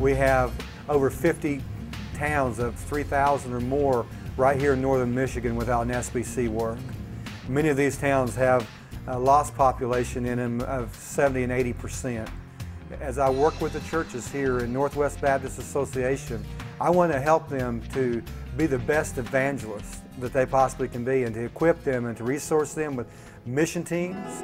We have over 50 towns of 3,000 or more right here in northern Michigan without an SBC work. Many of these towns have a lost population in them of 70 and 80%. As I work with the churches here in Northwest Baptist Association, I want to help them to be the best evangelists that they possibly can be, and to equip them and to resource them with mission teams.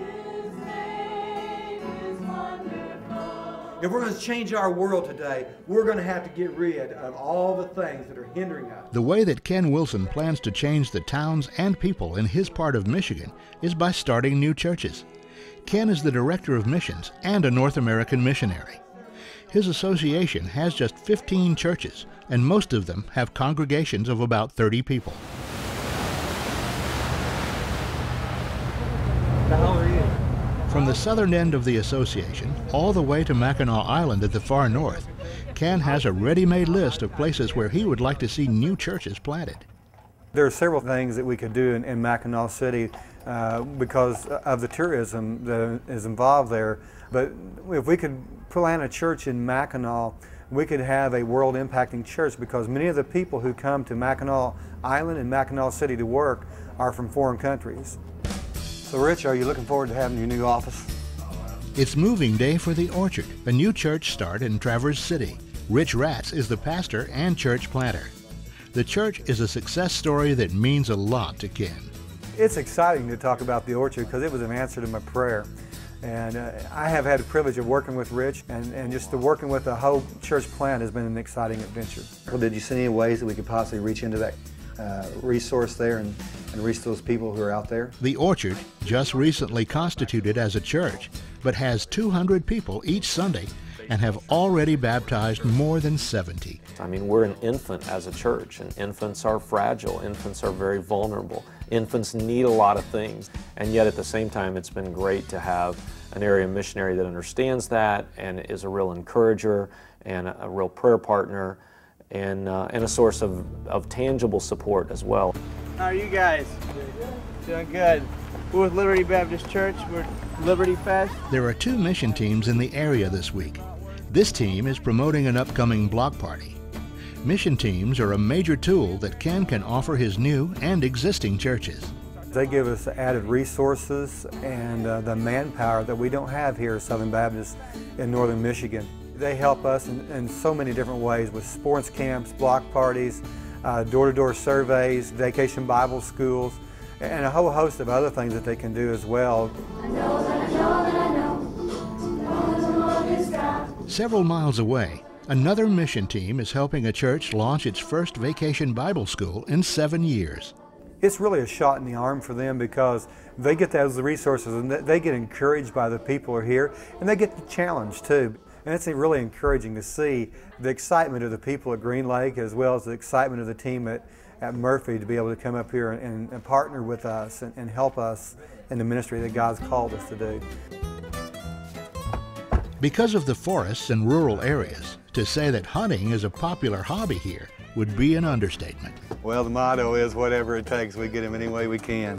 If we're going to change our world today, we're going to have to get rid of all the things that are hindering us. The way that Ken Wilson plans to change the towns and people in his part of Michigan is by starting new churches. Ken is the Director of Missions and a North American missionary. His association has just 15 churches, and most of them have congregations of about 30 people. How are you? From the southern end of the association all the way to Mackinac Island at the far north, Ken has a ready-made list of places where he would like to see new churches planted. There are several things that we could do in Mackinac City because of the tourism that is involved there. But if we could plant a church in Mackinac, we could have a world-impacting church, because many of the people who come to Mackinac Island and Mackinac City to work are from foreign countries. So Rich, are you looking forward to having your new office? It's moving day for the Orchard, a new church start in Traverse City. Rich Ratz is the pastor and church planter. The church is a success story that means a lot to Ken. It's exciting to talk about the Orchard because it was an answer to my prayer. And I have had the privilege of working with Rich, and just the working with the whole church plant has been an exciting adventure. Well, did you see any ways that we could possibly reach into that resource there and reach those people who are out there? The Orchard, just recently constituted as a church, but has 200 people each Sunday and have already baptized more than 70. I mean, we're an infant as a church, and infants are fragile. Infants are very vulnerable. Infants need a lot of things, and yet at the same time, it's been great to have an area missionary that understands that and is a real encourager and a real prayer partner and a source of tangible support as well. How are you guys? Doing good. We're with Liberty Baptist Church. We're Liberty Fest. There are 2 mission teams in the area this week. This team is promoting an upcoming block party. Mission teams are a major tool that Ken can offer his new and existing churches. They give us added resources and the manpower that we don't have here at Southern Baptist in northern Michigan. They help us in so many different ways with sports camps, block parties, door-to-door surveys, vacation Bible schools, and a whole host of other things that they can do as well. I know that I know that I know the Lord is God. Several miles away, another mission team is helping a church launch its first vacation Bible school in 7 years. It's really a shot in the arm for them because they get those resources and they get encouraged by the people who are here, and they get the challenge too. And it's really encouraging to see the excitement of the people at Green Lake as well as the excitement of the team at Murphy to be able to come up here and partner with us and help us in the ministry that God's called us to do. Because of the forests and rural areas, to say that hunting is a popular hobby here would be an understatement. Well, the motto is whatever it takes, we get them any way we can.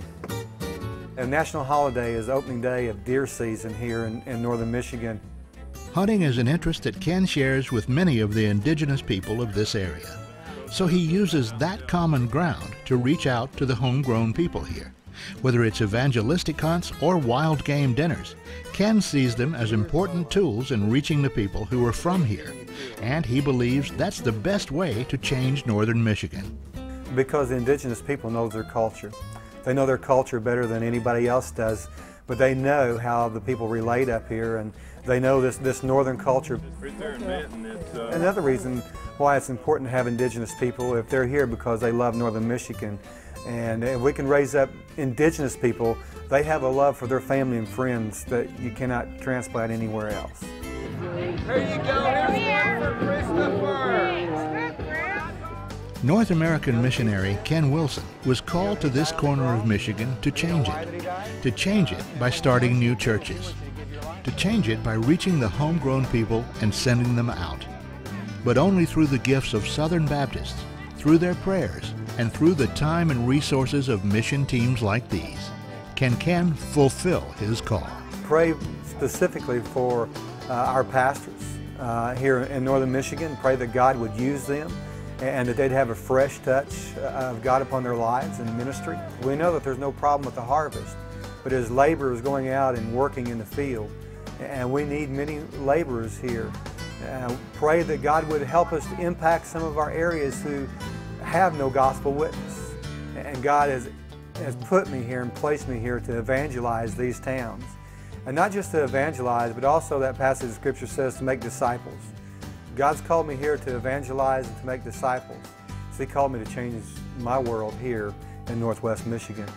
A national holiday is opening day of deer season here in northern Michigan. Hunting is an interest that Ken shares with many of the indigenous people of this area. So he uses that common ground to reach out to the homegrown people here. Whether it's evangelistic hunts or wild game dinners, Ken sees them as important tools in reaching the people who are from here. And he believes that's the best way to change northern Michigan. Because the indigenous people know their culture. They know their culture better than anybody else does, but they know how the people relate up here, and they know this northern culture. Another reason why it's important to have indigenous people, if they're here because they love northern Michigan. And if we can raise up indigenous people, they have a love for their family and friends that you cannot transplant anywhere else. Here you go. Here's one for Christopher. North American missionary Ken Wilson was called to this corner of Michigan to change it. To change it by starting new churches. To change it by reaching the homegrown people and sending them out. But only through the gifts of Southern Baptists, through their prayers, and through the time and resources of mission teams like these, can Ken fulfill his call. Pray specifically for our pastors here in northern Michigan. Pray that God would use them and that they'd have a fresh touch of God upon their lives and ministry. We know that there's no problem with the harvest, but as laborers going out and working in the field, and we need many laborers here. Pray that God would help us to impact some of our areas who have no gospel witness. And God has put me here and placed me here to evangelize these towns. And not just to evangelize, but also that passage of Scripture says to make disciples. God's called me here to evangelize and to make disciples. So He called me to change my world here in Northwest Michigan.